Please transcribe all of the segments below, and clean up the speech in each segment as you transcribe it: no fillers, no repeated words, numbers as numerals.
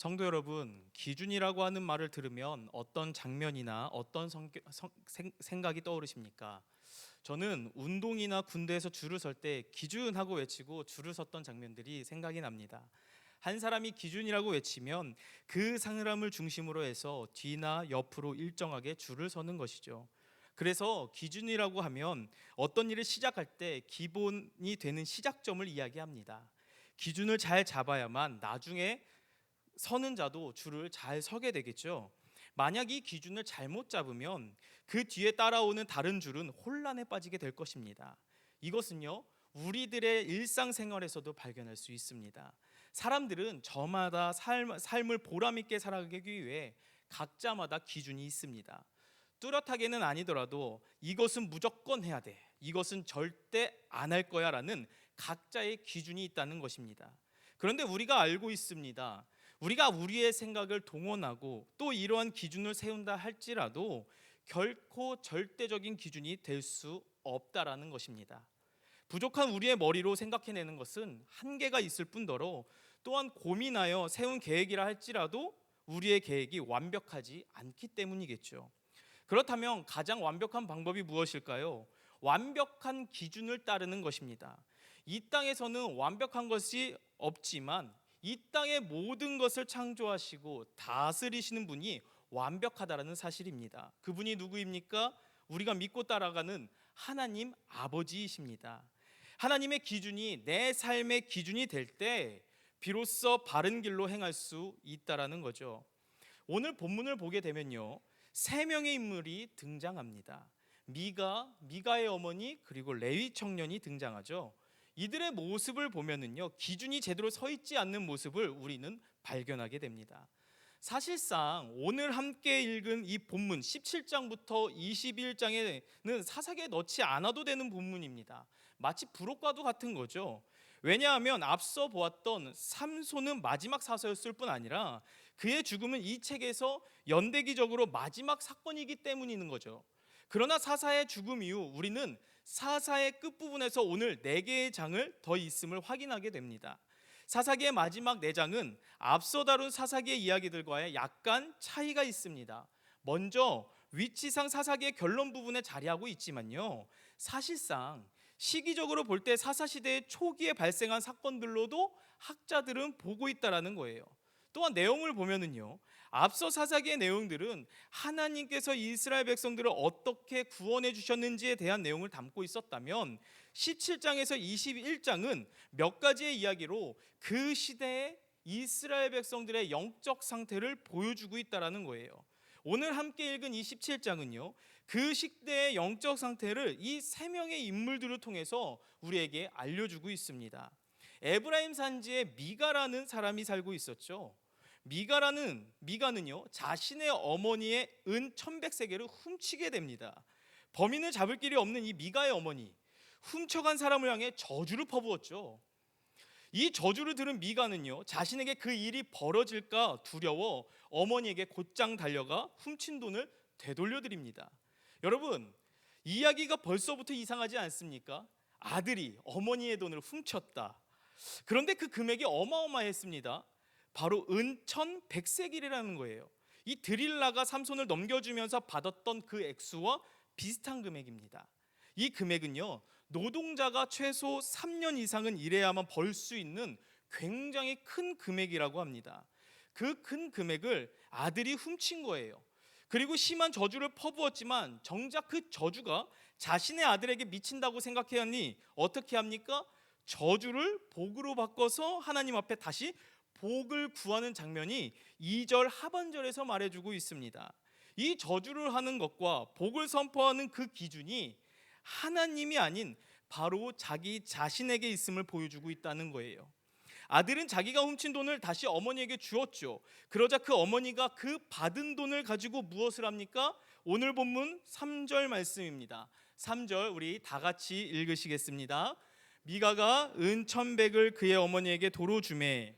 성도 여러분, 기준이라고 하는 말을 들으면 어떤 장면이나 어떤 생각이 떠오르십니까? 저는 운동이나 군대에서 줄을 설 때 기준하고 외치고 줄을 섰던 장면들이 생각이 납니다. 한 사람이 기준이라고 외치면 그 사람을 중심으로 해서 뒤나 옆으로 일정하게 줄을 서는 것이죠. 그래서 기준이라고 하면 어떤 일을 시작할 때 기본이 되는 시작점을 이야기합니다. 기준을 잘 잡아야만 나중에 서는 자도 줄을 잘 서게 되겠죠. 만약 이 기준을 잘못 잡으면 그 뒤에 따라오는 다른 줄은 혼란에 빠지게 될 것입니다. 이것은요, 우리들의 일상생활에서도 발견할 수 있습니다. 사람들은 저마다 삶을 보람 있게 살아가기 위해 각자마다 기준이 있습니다. 뚜렷하게는 아니더라도 이것은 무조건 해야 돼, 이것은 절대 안 할 거야 라는 각자의 기준이 있다는 것입니다. 그런데 우리가 알고 있습니다. 우리가 우리의 생각을 동원하고 또 이러한 기준을 세운다 할지라도 결코 절대적인 기준이 될 수 없다라는 것입니다. 부족한 우리의 머리로 생각해내는 것은 한계가 있을 뿐더러 또한 고민하여 세운 계획이라 할지라도 우리의 계획이 완벽하지 않기 때문이겠죠. 그렇다면 가장 완벽한 방법이 무엇일까요? 완벽한 기준을 따르는 것입니다. 이 땅에서는 완벽한 것이 없지만 이 땅의 모든 것을 창조하시고 다스리시는 분이 완벽하다라는 사실입니다. 그분이 누구입니까? 우리가 믿고 따라가는 하나님 아버지이십니다. 하나님의 기준이 내 삶의 기준이 될 때 비로소 바른 길로 행할 수 있다라는 거죠. 오늘 본문을 보게 되면요, 세 명의 인물이 등장합니다. 미가의 어머니, 그리고 레위 청년이 등장하죠. 이들의 모습을 보면은요, 기준이 제대로 서 있지 않는 모습을 우리는 발견하게 됩니다. 사실상 오늘 함께 읽은 이 본문 17장부터 21장에는 사사기에 넣지 않아도 되는 본문입니다. 마치 부록과도 같은 거죠. 왜냐하면 앞서 보았던 삼손은 마지막 사서였을 뿐 아니라 그의 죽음은 이 책에서 연대기적으로 마지막 사건이기 때문인 거죠. 그러나 사사의 죽음 이후 우리는 사사의 끝부분에서 오늘 4개의 장을 더 있음을 확인하게 됩니다. 사사기의 마지막 4장은 앞서 다룬 사사기의 이야기들과의 약간 차이가 있습니다. 먼저 위치상 사사기의 결론 부분에 자리하고 있지만요, 사실상 시기적으로 볼 때 사사시대의 초기에 발생한 사건들로도 학자들은 보고 있다라는 거예요. 또한 내용을 보면은요, 앞서 사사기의 내용들은 하나님께서 이스라엘 백성들을 어떻게 구원해 주셨는지에 대한 내용을 담고 있었다면 17장에서 21장은 몇 가지의 이야기로 그 시대의 이스라엘 백성들의 영적 상태를 보여주고 있다라는 거예요. 오늘 함께 읽은 이 17장은요, 그 시대의 영적 상태를 이 세 명의 인물들을 통해서 우리에게 알려주고 있습니다. 에브라임 산지에 미가라는 사람이 살고 있었죠. 미가는요, 자신의 어머니의 은 1100세겔을 훔치게 됩니다. 범인을 잡을 길이 없는 이 미가의 어머니, 훔쳐간 사람을 향해 저주를 퍼부었죠. 이 저주를 들은 미가는요, 자신에게 그 일이 벌어질까 두려워 어머니에게 곧장 달려가 훔친 돈을 되돌려드립니다. 여러분, 이야기가 벌써부터 이상하지 않습니까? 아들이 어머니의 돈을 훔쳤다. 그런데 그 금액이 어마어마했습니다. 바로 은 1100세겔이라는 거예요. 이 드릴라가 삼손을 넘겨주면서 받았던 그 액수와 비슷한 금액입니다. 이 금액은요, 노동자가 최소 3년 이상은 일해야만 벌 수 있는 굉장히 큰 금액이라고 합니다. 그 큰 금액을 아들이 훔친 거예요. 그리고 심한 저주를 퍼부었지만 정작 그 저주가 자신의 아들에게 미친다고 생각하니 어떻게 합니까? 저주를 복으로 바꿔서 하나님 앞에 다시 복을 구하는 장면이 2절 하반절에서 말해주고 있습니다. 이 저주를 하는 것과 복을 선포하는 그 기준이 하나님이 아닌 바로 자기 자신에게 있음을 보여주고 있다는 거예요. 아들은 자기가 훔친 돈을 다시 어머니에게 주었죠. 그러자 그 어머니가 그 받은 돈을 가지고 무엇을 합니까? 오늘 본문 3절 말씀입니다. 3절 우리 다 같이 읽으시겠습니다. 미가가 은 1100을 그의 어머니에게 도로 주매.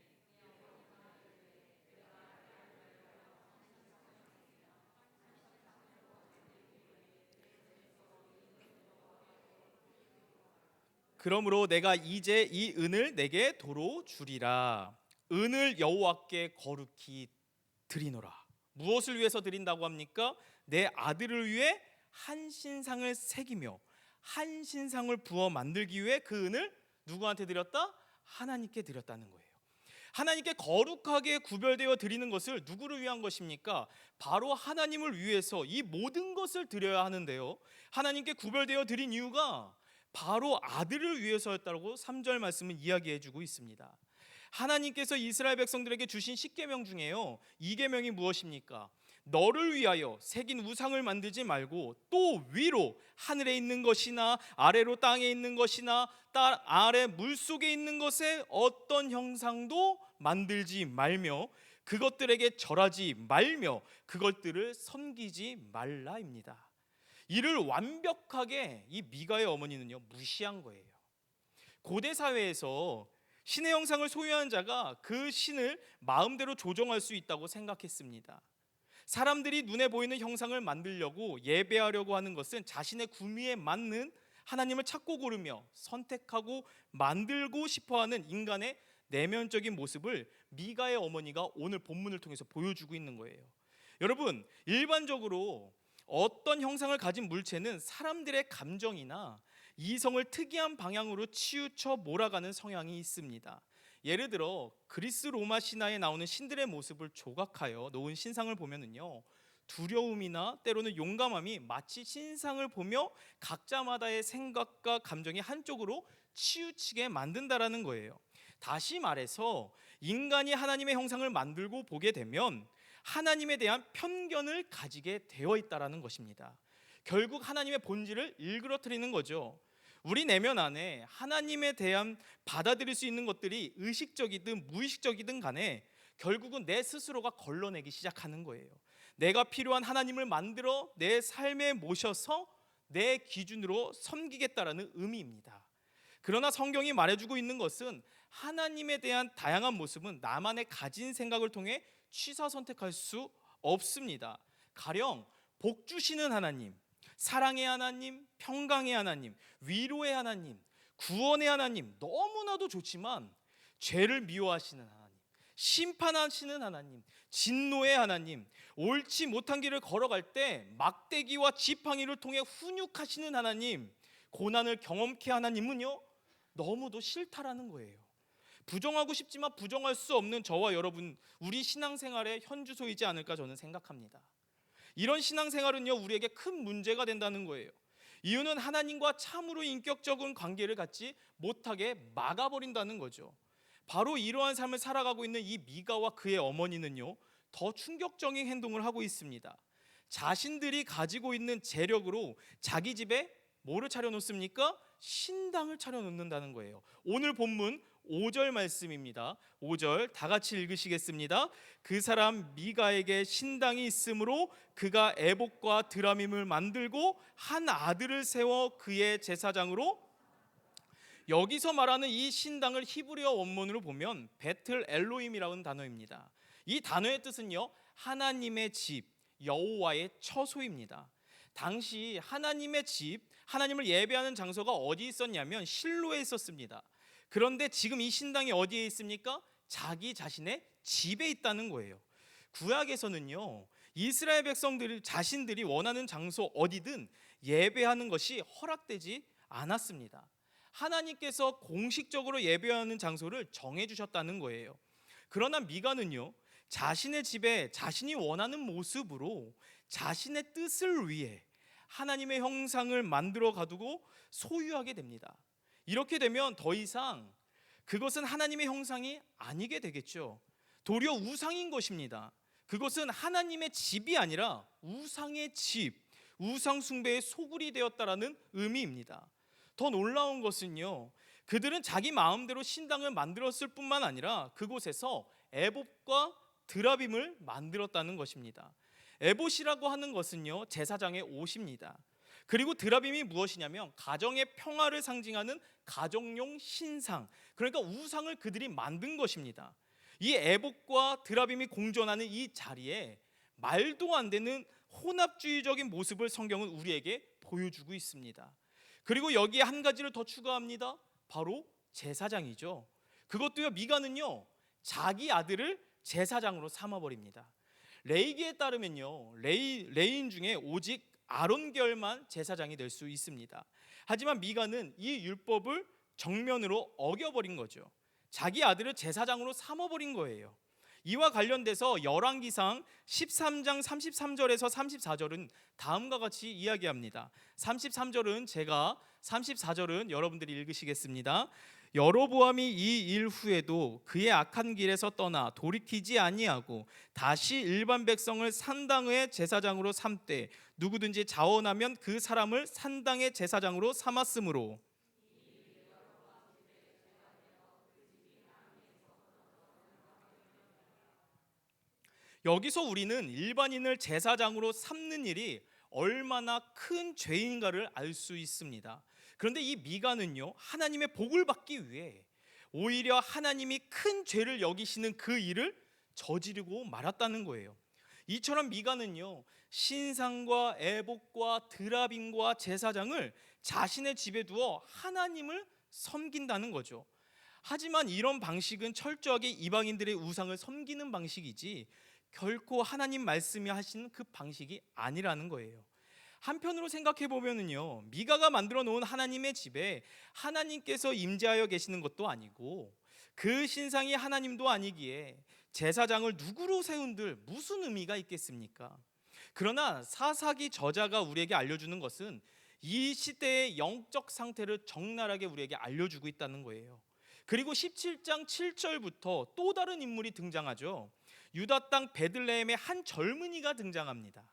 그러므로 내가 이제 이 은을 내게 도로 주리라. 은을 여호와께 거룩히 드리노라. 무엇을 위해서 드린다고 합니까? 내 아들을 위해 한 신상을 새기며 한 신상을 부어 만들기 위해 그 은을 누구한테 드렸다? 하나님께 드렸다는 거예요. 하나님께 거룩하게 구별되어 드리는 것을 누구를 위한 것입니까? 바로 하나님을 위해서 이 모든 것을 드려야 하는데요, 하나님께 구별되어 드린 이유가 바로 아들을 위해서였다고 3절 말씀은 이야기해 주고 있습니다. 하나님께서 이스라엘 백성들에게 주신 10계명 중에요, 2계명이 무엇입니까? 너를 위하여 새긴 우상을 만들지 말고 또 위로 하늘에 있는 것이나 아래로 땅에 있는 것이나 땅 아래 물속에 있는 것에 어떤 형상도 만들지 말며 그것들에게 절하지 말며 그것들을 섬기지 말라입니다. 이를 완벽하게 이 미가의 어머니는요 무시한 거예요. 고대 사회에서 신의 형상을 소유한 자가 그 신을 마음대로 조정할 수 있다고 생각했습니다. 사람들이 눈에 보이는 형상을 만들려고 예배하려고 하는 것은 자신의 구미에 맞는 하나님을 찾고 고르며 선택하고 만들고 싶어하는 인간의 내면적인 모습을 미가의 어머니가 오늘 본문을 통해서 보여주고 있는 거예요. 여러분, 일반적으로 어떤 형상을 가진 물체는 사람들의 감정이나 이성을 특이한 방향으로 치우쳐 몰아가는 성향이 있습니다. 예를 들어 그리스 로마 신화에 나오는 신들의 모습을 조각하여 놓은 신상을 보면은요, 두려움이나 때로는 용감함이 마치 신상을 보며 각자마다의 생각과 감정이 한쪽으로 치우치게 만든다라는 거예요. 다시 말해서 인간이 하나님의 형상을 만들고 보게 되면 하나님에 대한 편견을 가지게 되어 있다라는 것입니다. 결국 하나님의 본질을 일그러뜨리는 거죠. 우리 내면 안에 하나님에 대한 받아들일 수 있는 것들이 의식적이든 무의식적이든 간에 결국은 내 스스로가 걸러내기 시작하는 거예요. 내가 필요한 하나님을 만들어 내 삶에 모셔서 내 기준으로 섬기겠다라는 의미입니다. 그러나 성경이 말해주고 있는 것은 하나님에 대한 다양한 모습은 나만의 가진 생각을 통해 취사 선택할 수 없습니다. 가령 복 주시는 하나님, 사랑의 하나님, 평강의 하나님, 위로의 하나님, 구원의 하나님 너무나도 좋지만 죄를 미워하시는 하나님, 심판하시는 하나님, 진노의 하나님, 옳지 못한 길을 걸어갈 때 막대기와 지팡이를 통해 훈육하시는 하나님, 고난을 경험케 하나님은요 너무도 싫다라는 거예요. 부정하고 싶지만 부정할 수 없는 저와 여러분, 우리 신앙생활의 현주소이지 않을까 저는 생각합니다. 이런 신앙생활은요 우리에게 큰 문제가 된다는 거예요. 이유는 하나님과 참으로 인격적인 관계를 갖지 못하게 막아버린다는 거죠. 바로 이러한 삶을 살아가고 있는 이 미가와 그의 어머니는요 더 충격적인 행동을 하고 있습니다. 자신들이 가지고 있는 재력으로 자기 집에 뭐를 차려놓습니까? 신당을 차려놓는다는 거예요. 오늘 본문 5절 말씀입니다. 5절 다 같이 읽으시겠습니다. 그 사람 미가에게 신당이 있으므로 그가 애복과 드라밈을 만들고 한 아들을 세워 그의 제사장으로. 여기서 말하는 이 신당을 히브리어 원문으로 보면 베틀 엘로임이라는 단어입니다. 이 단어의 뜻은요 하나님의 집, 여호와의 처소입니다. 당시 하나님의 집, 하나님을 예배하는 장소가 어디 있었냐면 실로에 있었습니다. 그런데 지금 이 신당이 어디에 있습니까? 자기 자신의 집에 있다는 거예요. 구약에서는요 이스라엘 백성들 자신들이 원하는 장소 어디든 예배하는 것이 허락되지 않았습니다. 하나님께서 공식적으로 예배하는 장소를 정해주셨다는 거예요. 그러나 미가는요 자신의 집에 자신이 원하는 모습으로 자신의 뜻을 위해 하나님의 형상을 만들어 가두고 소유하게 됩니다. 이렇게 되면 더 이상 그것은 하나님의 형상이 아니게 되겠죠. 도리어 우상인 것입니다. 그것은 하나님의 집이 아니라 우상의 집, 우상 숭배의 소굴이 되었다라는 의미입니다. 더 놀라운 것은요 그들은 자기 마음대로 신당을 만들었을 뿐만 아니라 그곳에서 에봇과 드라빔을 만들었다는 것입니다. 에봇이라고 하는 것은요 제사장의 옷입니다. 그리고 드라빔이 무엇이냐면 가정의 평화를 상징하는 가정용 신상, 그러니까 우상을 그들이 만든 것입니다. 이 에봇과 드라빔이 공존하는 이 자리에 말도 안 되는 혼합주의적인 모습을 성경은 우리에게 보여주고 있습니다. 그리고 여기에 한 가지를 더 추가합니다. 바로 제사장이죠. 그것도요 미가는요 자기 아들을 제사장으로 삼아버립니다. 레위기에 따르면요, 레위인 중에 오직 아론 계열만 제사장이 될 수 있습니다. 하지만 미가는 이 율법을 정면으로 어겨버린 거죠. 자기 아들을 제사장으로 삼아버린 거예요. 이와 관련돼서 열왕기상 13장 33절에서 34절은 다음과 같이 이야기합니다. 34절은 여러분들이 읽으시겠습니다. 여로보암이 이 일 후에도 그의 악한 길에서 떠나 돌이키지 아니하고 다시 일반 백성을 산당의 제사장으로 삼되 누구든지 자원하면 그 사람을 산당의 제사장으로 삼았으므로. 여기서 우리는 일반인을 제사장으로 삼는 일이 얼마나 큰 죄인가를 알 수 있습니다. 그런데 이 미가는요, 하나님의 복을 받기 위해 오히려 하나님이 큰 죄를 여기시는 그 일을 저지르고 말았다는 거예요. 이처럼 미가는요, 신상과 애복과 드라빔과 제사장을 자신의 집에 두어 하나님을 섬긴다는 거죠. 하지만 이런 방식은 철저하게 이방인들의 우상을 섬기는 방식이지 결코 하나님 말씀이 하시는 그 방식이 아니라는 거예요. 한편으로 생각해 보면은요, 미가가 만들어 놓은 하나님의 집에 하나님께서 임재하여 계시는 것도 아니고 그 신상이 하나님도 아니기에 제사장을 누구로 세운들 무슨 의미가 있겠습니까? 그러나 사사기 저자가 우리에게 알려주는 것은 이 시대의 영적 상태를 적나라하게 우리에게 알려주고 있다는 거예요. 그리고 17장 7절부터 또 다른 인물이 등장하죠. 유다 땅 베들레헴의 한 젊은이가 등장합니다.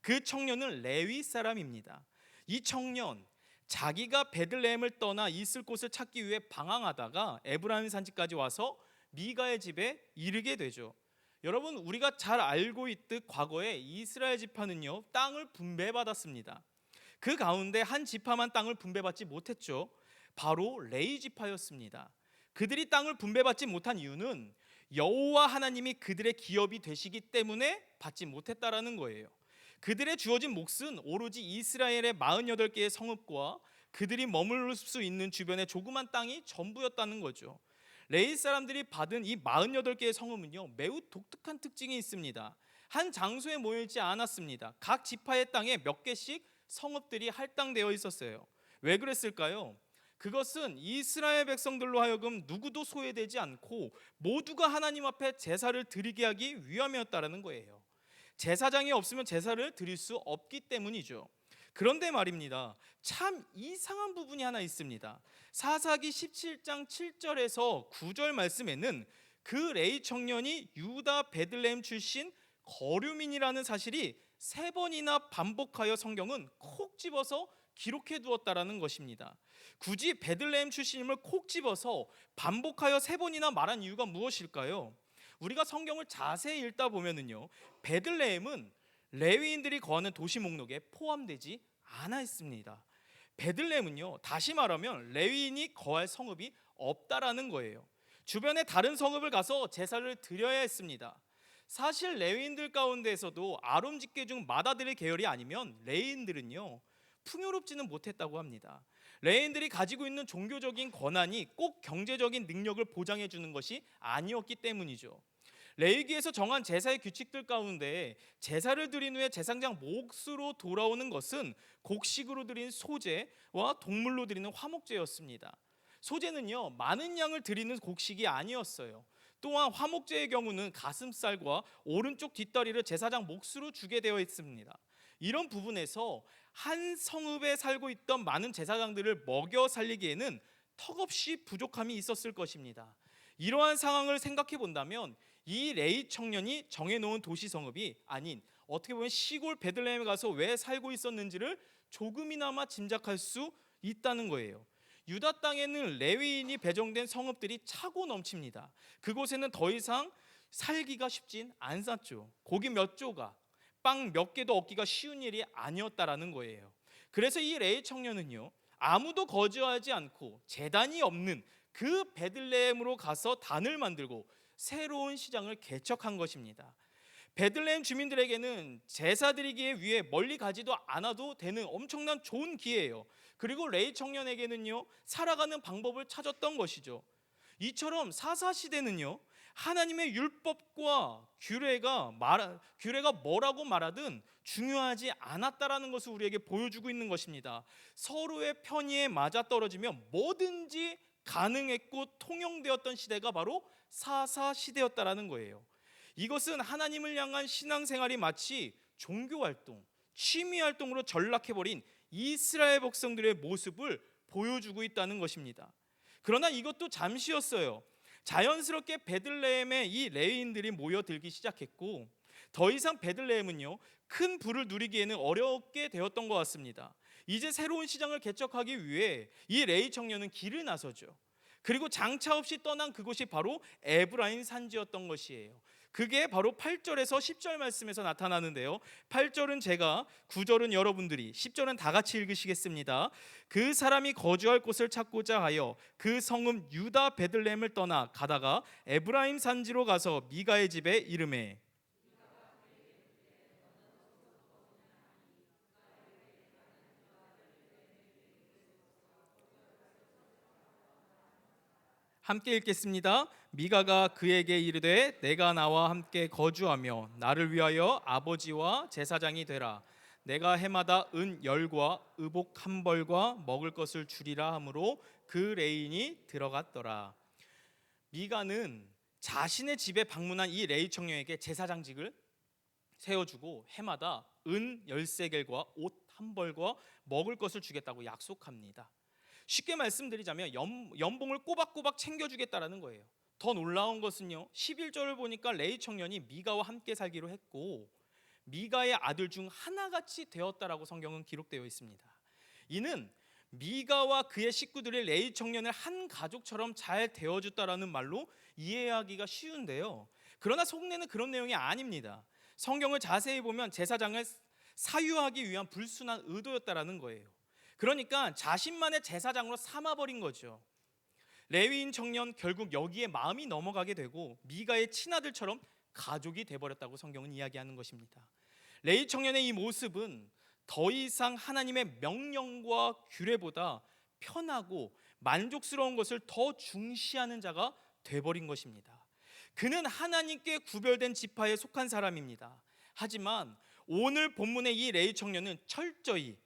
그 청년은 레위 사람입니다. 이 청년, 자기가 베들레헴을 떠나 있을 곳을 찾기 위해 방황하다가 에브라임 산지까지 와서 미가의 집에 이르게 되죠. 여러분, 우리가 잘 알고 있듯 과거에 이스라엘 지파는요, 땅을 분배받았습니다. 그 가운데 한 지파만 땅을 분배받지 못했죠. 바로 레위 지파였습니다. 그들이 땅을 분배받지 못한 이유는 여호와 하나님이 그들의 기업이 되시기 때문에 받지 못했다라는 거예요. 그들의 주어진 몫은 오로지 이스라엘의 48개의 성읍과 그들이 머물 수 있는 주변의 조그만 땅이 전부였다는 거죠. 레위 사람들이 받은 이 48개의 성읍은요, 매우 독특한 특징이 있습니다. 한 장소에 모여있지 않았습니다. 각 지파의 땅에 몇 개씩 성읍들이 할당되어 있었어요. 왜 그랬을까요? 그것은 이스라엘 백성들로 하여금 누구도 소외되지 않고 모두가 하나님 앞에 제사를 드리게 하기 위함이었다라는 거예요. 제사장이 없으면 제사를 드릴 수 없기 때문이죠. 그런데 말입니다, 참 이상한 부분이 하나 있습니다. 사사기 17장 7절에서 9절 말씀에는 그 레위 청년이 유다 베들레헴 출신 거류민이라는 사실이 3번이나 반복하여 성경은 콕 집어서 기록해 두었다라는 것입니다. 굳이 베들레헴 출신임을 콕 집어서 반복하여 3번이나 말한 이유가 무엇일까요? 우리가 성경을 자세히 읽다 보면은요, 베들레헴은 레위인들이 거하는 도시 목록에 포함되지 않아 있습니다. 베들레헴은요, 다시 말하면 레위인이 거할 성읍이 없다라는 거예요. 주변에 다른 성읍을 가서 제사를 드려야 했습니다. 사실 레위인들 가운데에서도 아론 직계 중 맏아들의 계열이 아니면 레위인들은요, 풍요롭지는 못했다고 합니다. 레위인들이 가지고 있는 종교적인 권한이 꼭 경제적인 능력을 보장해 주는 것이 아니었기 때문이죠. 레위기에서 정한 제사의 규칙들 가운데 제사를 드린 후에 제사장 몫으로 돌아오는 것은 곡식으로 드린 소제와 동물로 드리는 화목제였습니다. 소제는요, 많은 양을 드리는 곡식이 아니었어요. 또한 화목제의 경우는 가슴살과 오른쪽 뒷다리를 제사장 몫으로 주게 되어 있습니다. 이런 부분에서 한 성읍에 살고 있던 많은 제사장들을 먹여 살리기에는 턱없이 부족함이 있었을 것입니다. 이러한 상황을 생각해 본다면 이 레위 청년이 정해놓은 도시 성읍이 아닌 어떻게 보면 시골 베들레헴에 가서 왜 살고 있었는지를 조금이나마 짐작할 수 있다는 거예요. 유다 땅에는 레위인이 배정된 성읍들이 차고 넘칩니다. 그곳에는 더 이상 살기가 쉽진 않았죠. 고기 몇 조각, 빵 몇 개도 얻기가 쉬운 일이 아니었다라는 거예요. 그래서 이 레위 청년은요, 아무도 거주하지 않고 제단이 없는 그 베들레헴으로 가서 단을 만들고 새로운 시장을 개척한 것입니다. 베들레헴 주민들에게는 제사 드리기에 위해 멀리 가지도 않아도 되는 엄청난 좋은 기회예요. 그리고 레위 청년에게는요, 살아가는 방법을 찾았던 것이죠. 이처럼 사사 시대는요, 하나님의 율법과 규례가 뭐라고 말하든 중요하지 않았다라는 것을 우리에게 보여주고 있는 것입니다. 서로의 편의에 맞아떨어지며 뭐든지 가능했고 통용되었던 시대가 바로 사사 시대였다라는 거예요. 이것은 하나님을 향한 신앙생활이 마치 종교활동, 취미활동으로 전락해버린 이스라엘 백성들의 모습을 보여주고 있다는 것입니다. 그러나 이것도 잠시였어요. 자연스럽게 베들레헴에 이 레위인들이 모여들기 시작했고, 더 이상 베들레헴은요 큰 부를 누리기에는 어렵게 되었던 것 같습니다. 이제 새로운 시장을 개척하기 위해 이 레위 청년은 길을 나서죠. 그리고 장차 없이 떠난 그곳이 바로 에브라임 산지였던 것이에요. 그게 바로 8절에서 10절 말씀에서 나타나는데요. 8절은 제가, 9절은 여러분들이, 10절은 다 같이 읽으시겠습니다. 그 사람이 거주할 곳을 찾고자 하여 그 성읍 유다 베들레헴을 떠나 가다가 에브라임 산지로 가서 미가의 집에 이르매. 함께 읽겠습니다. 미가가 그에게 이르되 내가 나와 함께 거주하며 나를 위하여 아버지와 제사장이 되라. 내가 해마다 은 10과 의복 1벌과 먹을 것을 주리라 하므로 그 레인이 들어갔더라. 미가는 자신의 집에 방문한 이 레위 청년에게 제사장직을 세워주고 해마다 은 10세겔과 옷 1벌과 먹을 것을 주겠다고 약속합니다. 쉽게 말씀드리자면 연봉을 꼬박꼬박 챙겨주겠다라는 거예요. 더 놀라운 것은요, 11절을 보니까 레위 청년이 미가와 함께 살기로 했고 미가의 아들 중 하나같이 되었다라고 성경은 기록되어 있습니다. 이는 미가와 그의 식구들이 레위 청년을 한 가족처럼 잘 대어줬다라는 말로 이해하기가 쉬운데요, 그러나 속내는 그런 내용이 아닙니다. 성경을 자세히 보면 제사장을 사유하기 위한 불순한 의도였다라는 거예요. 그러니까 자신만의 제사장으로 삼아버린 거죠. 레위인 청년 결국 여기에 마음이 넘어가게 되고 미가의 친아들처럼 가족이 돼버렸다고 성경은 이야기하는 것입니다. 레위 청년의 이 모습은 더 이상 하나님의 명령과 규례보다 편하고 만족스러운 것을 더 중시하는 자가 돼버린 것입니다. 그는 하나님께 구별된 지파에 속한 사람입니다. 하지만 오늘 본문의 이 레위 청년은 철저히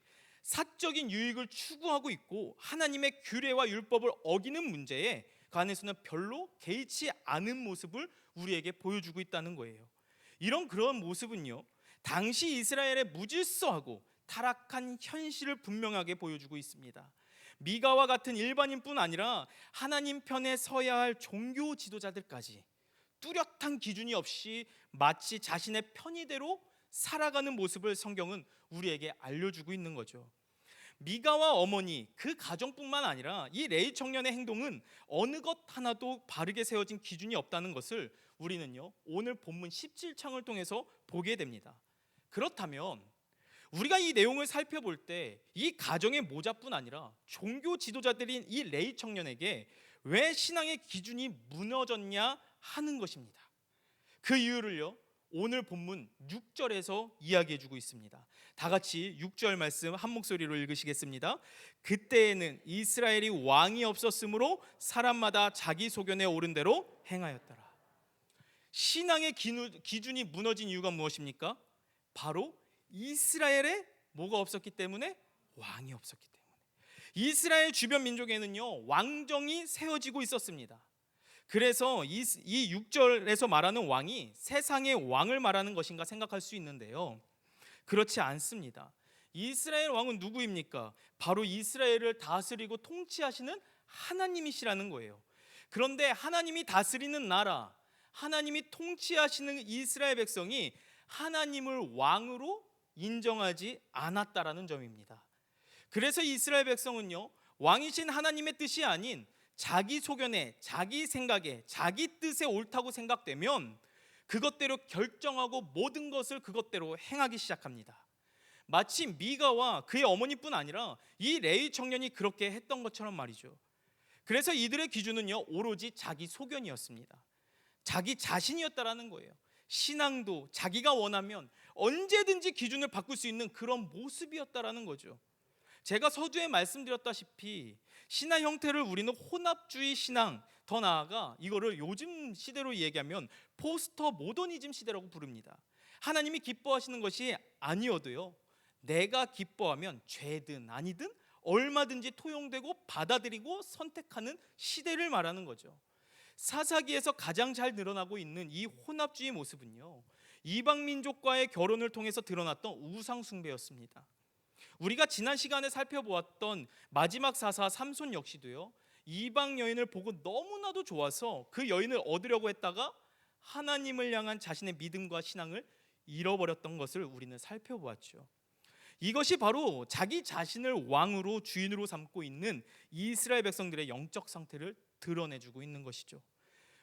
사적인 유익을 추구하고 있고 하나님의 규례와 율법을 어기는 문제에 관해서는 별로 개의치 않은 모습을 우리에게 보여주고 있다는 거예요. 그런 모습은요, 당시 이스라엘의 무질서하고 타락한 현실을 분명하게 보여주고 있습니다. 미가와 같은 일반인뿐 아니라 하나님 편에 서야 할 종교 지도자들까지 뚜렷한 기준이 없이 마치 자신의 편의대로 살아가는 모습을 성경은 우리에게 알려주고 있는 거죠. 미가와 어머니, 그 가정뿐만 아니라 이 레위 청년의 행동은 어느 것 하나도 바르게 세워진 기준이 없다는 것을 우리는요 오늘 본문 17장을 통해서 보게 됩니다. 그렇다면 우리가 이 내용을 살펴볼 때 이 가정의 모자뿐 아니라 종교 지도자들인 이 레위 청년에게 왜 신앙의 기준이 무너졌냐 하는 것입니다. 그 이유를요 오늘 본문 6절에서 이야기해주고 있습니다. 다 같이 6절 말씀 한 목소리로 읽으시겠습니다. 그때에는 이스라엘이 왕이 없었으므로 사람마다 자기 소견에 오른 대로 행하였더라. 신앙의 기준이 무너진 이유가 무엇입니까? 바로 이스라엘에 뭐가 없었기 때문에? 왕이 없었기 때문에. 이스라엘 주변 민족에는요 왕정이 세워지고 있었습니다. 그래서 이 6절에서 말하는 왕이 세상의 왕을 말하는 것인가 생각할 수 있는데요, 그렇지 않습니다. 이스라엘 왕은 누구입니까? 바로 이스라엘을 다스리고 통치하시는 하나님이시라는 거예요. 그런데 하나님이 다스리는 나라, 하나님이 통치하시는 이스라엘 백성이 하나님을 왕으로 인정하지 않았다라는 점입니다. 그래서 이스라엘 백성은요 왕이신 하나님의 뜻이 아닌 자기 소견에, 자기 생각에, 자기 뜻에 옳다고 생각되면 그것대로 결정하고 모든 것을 그것대로 행하기 시작합니다. 마치 미가와 그의 어머니뿐 아니라 이 레위 청년이 그렇게 했던 것처럼 말이죠. 그래서 이들의 기준은요 오로지 자기 소견이었습니다. 자기 자신이었다라는 거예요. 신앙도 자기가 원하면 언제든지 기준을 바꿀 수 있는 그런 모습이었다라는 거죠. 제가 서두에 말씀드렸다시피 신앙 형태를 우리는 혼합주의 신앙, 더 나아가 이거를 요즘 시대로 얘기하면 포스터 모더니즘 시대라고 부릅니다. 하나님이 기뻐하시는 것이 아니어도요, 내가 기뻐하면 죄든 아니든 얼마든지 토용되고 받아들이고 선택하는 시대를 말하는 거죠. 사사기에서 가장 잘 드러나고 있는 이 혼합주의 모습은요, 이방 민족과의 결혼을 통해서 드러났던 우상 숭배였습니다. 우리가 지난 시간에 살펴보았던 마지막 사사 삼손 역시도요, 이방 여인을 보고 너무나도 좋아서 그 여인을 얻으려고 했다가 하나님을 향한 자신의 믿음과 신앙을 잃어버렸던 것을 우리는 살펴보았죠. 이것이 바로 자기 자신을 왕으로 주인으로 삼고 있는 이스라엘 백성들의 영적 상태를 드러내주고 있는 것이죠.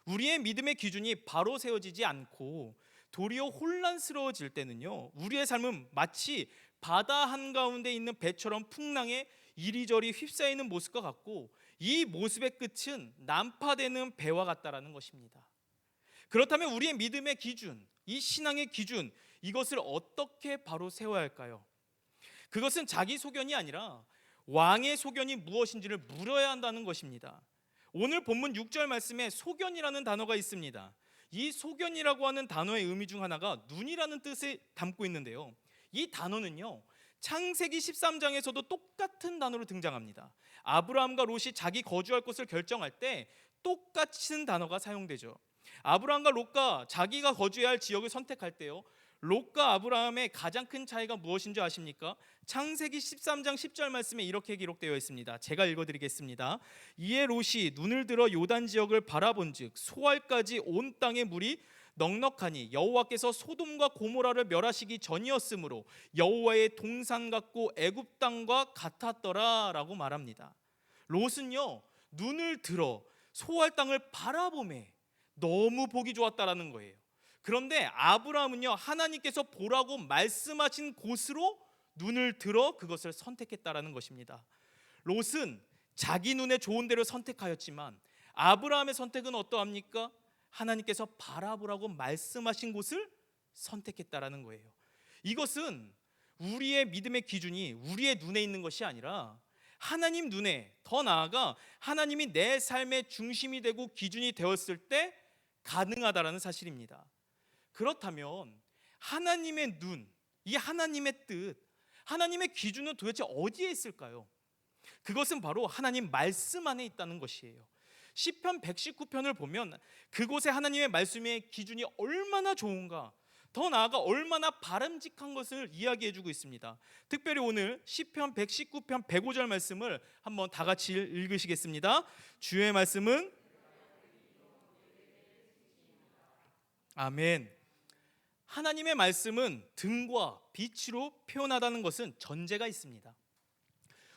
우리의 믿음의 기준이 바로 세워지지 않고 도리어 혼란스러워질 때는요, 우리의 삶은 마치 바다 한가운데 있는 배처럼 풍랑에 이리저리 휩싸이는 모습과 같고, 이 모습의 끝은 난파되는 배와 같다라는 것입니다. 그렇다면 우리의 믿음의 기준, 이 신앙의 기준, 이것을 어떻게 바로 세워야 할까요? 그것은 자기 소견이 아니라 왕의 소견이 무엇인지를 물어야 한다는 것입니다. 오늘 본문 6절 말씀에 소견이라는 단어가 있습니다. 이 소견이라고 하는 단어의 의미 중 하나가 눈이라는 뜻을 담고 있는데요, 이 단어는요, 창세기 13장에서도 똑같은 단어로 등장합니다. 아브라함과 롯이 자기 거주할 곳을 결정할 때 똑같은 단어가 사용되죠. 아브라함과 롯과 자기가 거주해야 할 지역을 선택할 때요, 롯과 아브라함의 가장 큰 차이가 무엇인 줄 아십니까? 창세기 13장 10절 말씀에 이렇게 기록되어 있습니다. 제가 읽어드리겠습니다. 이에 롯이 눈을 들어 요단 지역을 바라본즉 소알까지 온 땅의 물이 넉넉하니 여호와께서 소돔과 고모라를 멸하시기 전이었으므로 여호와의 동산 같고 애굽 땅과 같았더라라고 말합니다. 롯은요, 눈을 들어 소알 땅을 바라보매 너무 보기 좋았다라는 거예요. 그런데 아브라함은요, 하나님께서 보라고 말씀하신 곳으로 눈을 들어 그것을 선택했다라는 것입니다. 롯은 자기 눈에 좋은 데를 선택하였지만 아브라함의 선택은 어떠합니까? 하나님께서 바라보라고 말씀하신 곳을 선택했다라는 거예요. 이것은 우리의 믿음의 기준이 우리의 눈에 있는 것이 아니라 하나님 눈에, 더 나아가 하나님이 내 삶의 중심이 되고 기준이 되었을 때 가능하다라는 사실입니다. 그렇다면 하나님의 눈, 이 하나님의 뜻, 하나님의 기준은 도대체 어디에 있을까요? 그것은 바로 하나님 말씀 안에 있다는 것이에요. 시편 119편을 보면 그곳에 하나님의 말씀의 기준이 얼마나 좋은가, 더 나아가 얼마나 바람직한 것을 이야기해주고 있습니다. 특별히 오늘 시편 119편 105절 말씀을 한번 다 같이 읽으시겠습니다. 주의 말씀은 아멘. 하나님의 말씀은 등과 빛으로 표현하다는 것은 전제가 있습니다.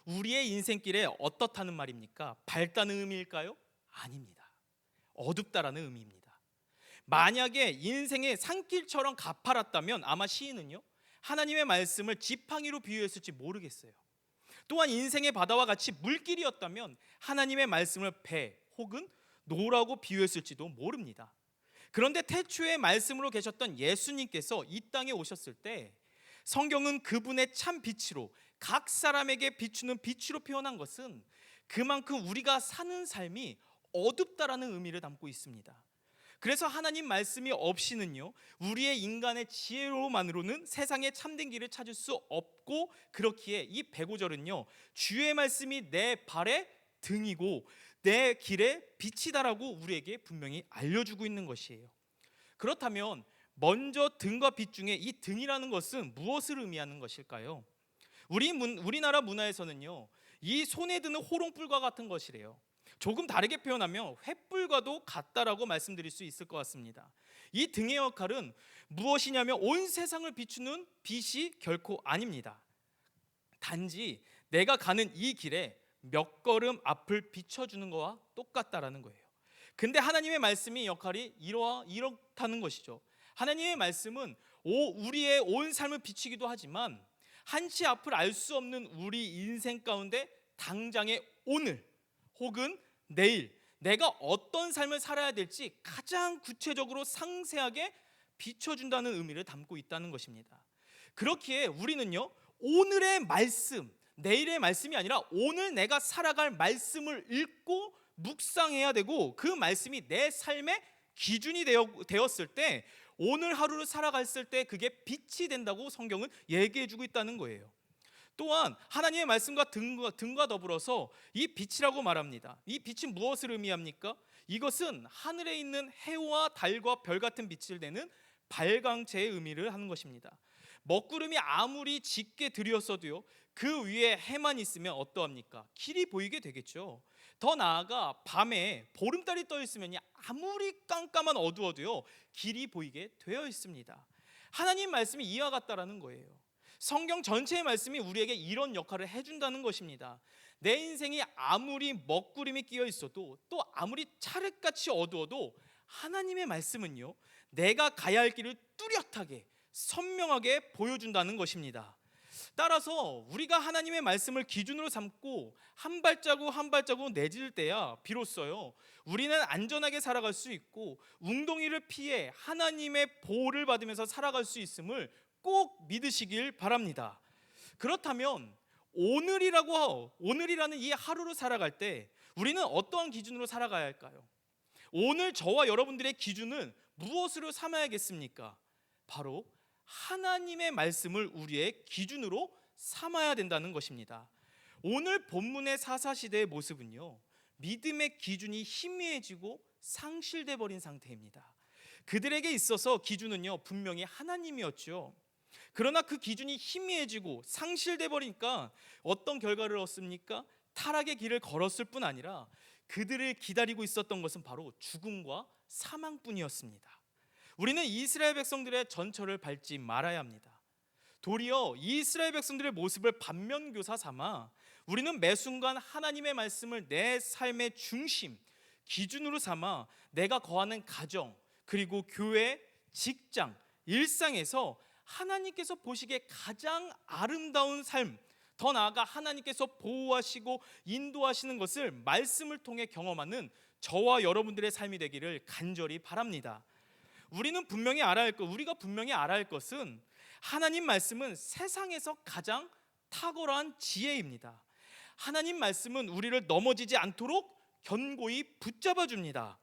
우리의 인생길에 어떻다는 말입니까? 밝다는 의미일까요? 아닙니다. 어둡다라는 의미입니다. 만약에 인생의 산길처럼 가파랐다면 아마 시인은요, 하나님의 말씀을 지팡이로 비유했을지 모르겠어요. 또한 인생의 바다와 같이 물길이었다면 하나님의 말씀을 배 혹은 노라고 비유했을지도 모릅니다. 그런데 태초에 말씀으로 계셨던 예수님께서 이 땅에 오셨을 때 성경은 그분의 참 빛으로, 각 사람에게 비추는 빛으로 표현한 것은 그만큼 우리가 사는 삶이 어둡다라는 의미를 담고 있습니다. 그래서 하나님 말씀이 없이는요, 우리의 인간의 지혜로만으로는 세상의 참된 길을 찾을 수 없고, 그렇기에 이 105절은요, 주의 말씀이 내 발의 등이고 내 길의 빛이다라고 우리에게 분명히 알려주고 있는 것이에요. 그렇다면 먼저 등과 빛 중에 이 등이라는 것은 무엇을 의미하는 것일까요? 우리나라 문화에서는요, 이 손에 드는 호롱불과 같은 것이래요. 조금 다르게 표현하면 횃불과도 같다라고 말씀드릴 수 있을 것 같습니다. 이 등의 역할은 무엇이냐면 온 세상을 비추는 빛이 결코 아닙니다. 단지 내가 가는 이 길에 몇 걸음 앞을 비춰주는 것과 똑같다라는 거예요. 근데 하나님의 말씀의 역할이 이렇다는 것이죠. 하나님의 말씀은 우리의 온 삶을 비추기도 하지만 한치 앞을 알 수 없는 우리 인생 가운데 당장의 오늘 혹은 내일 내가 어떤 삶을 살아야 될지 가장 구체적으로 상세하게 비춰준다는 의미를 담고 있다는 것입니다. 그렇기에 우리는요, 오늘의 말씀, 내일의 말씀이 아니라 오늘 내가 살아갈 말씀을 읽고 묵상해야 되고 그 말씀이 내 삶의 기준이 되었을 때 오늘 하루를 살아갔을 때 그게 빛이 된다고 성경은 얘기해 주고 있다는 거예요. 또한 하나님의 말씀과 등과 더불어서 이 빛이라고 말합니다. 이 빛이 무엇을 의미합니까? 이것은 하늘에 있는 해와 달과 별 같은 빛을 내는 발광체의 의미를 하는 것입니다. 먹구름이 아무리 짙게 들이었어도요, 그 위에 해만 있으면 어떠합니까? 길이 보이게 되겠죠. 더 나아가 밤에 보름달이 떠 있으면 아무리 깜깜한 어두워도요, 길이 보이게 되어 있습니다. 하나님 말씀이 이와 같다라는 거예요. 성경 전체의 말씀이 우리에게 이런 역할을 해준다는 것입니다. 내 인생이 아무리 먹구름이 끼어 있어도 또 아무리 찰흙같이 어두워도 하나님의 말씀은요, 내가 가야 할 길을 뚜렷하게 선명하게 보여준다는 것입니다. 따라서 우리가 하나님의 말씀을 기준으로 삼고 한 발자국 한 발자국 내질 때야 비로소요 우리는 안전하게 살아갈 수 있고 웅덩이를 피해 하나님의 보호를 받으면서 살아갈 수 있음을 꼭 믿으시길 바랍니다. 그렇다면 오늘이라는 이 하루를 살아갈 때 우리는 어떠한 기준으로 살아가야 할까요? 오늘 저와 여러분들의 기준은 무엇으로 삼아야겠습니까? 바로 하나님의 말씀을 우리의 기준으로 삼아야 된다는 것입니다. 오늘 본문의 사사시대의 모습은요, 믿음의 기준이 희미해지고 상실돼 버린 상태입니다. 그들에게 있어서 기준은요 분명히 하나님이었죠. 그러나 그 기준이 희미해지고 상실돼 버리니까 어떤 결과를 얻습니까? 타락의 길을 걸었을 뿐 아니라 그들을 기다리고 있었던 것은 바로 죽음과 사망뿐이었습니다. 우리는 이스라엘 백성들의 전철을 밟지 말아야 합니다. 도리어 이스라엘 백성들의 모습을 반면교사 삼아 우리는 매 순간 하나님의 말씀을 내 삶의 중심, 기준으로 삼아 내가 거하는 가정, 그리고 교회, 직장, 일상에서 하나님께서 보시기에 가장 아름다운 삶, 더 나아가 하나님께서 보호하시고 인도하시는 것을 말씀을 통해 경험하는 저와 여러분들의 삶이 되기를 간절히 바랍니다. 우리가 분명히 알아야 할 것은 하나님 말씀은 세상에서 가장 탁월한 지혜입니다. 하나님 말씀은 우리를 넘어지지 않도록 견고히 붙잡아 줍니다.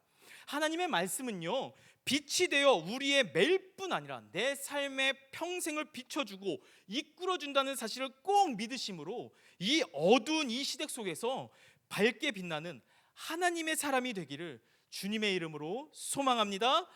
하나님의 말씀은요 빛이 되어 우리의 매일뿐 아니라 내 삶의 평생을 비춰주고 이끌어준다는 사실을 꼭 믿으심으로 이 어두운 이 시대 속에서 밝게 빛나는 하나님의 사람이 되기를 주님의 이름으로 소망합니다.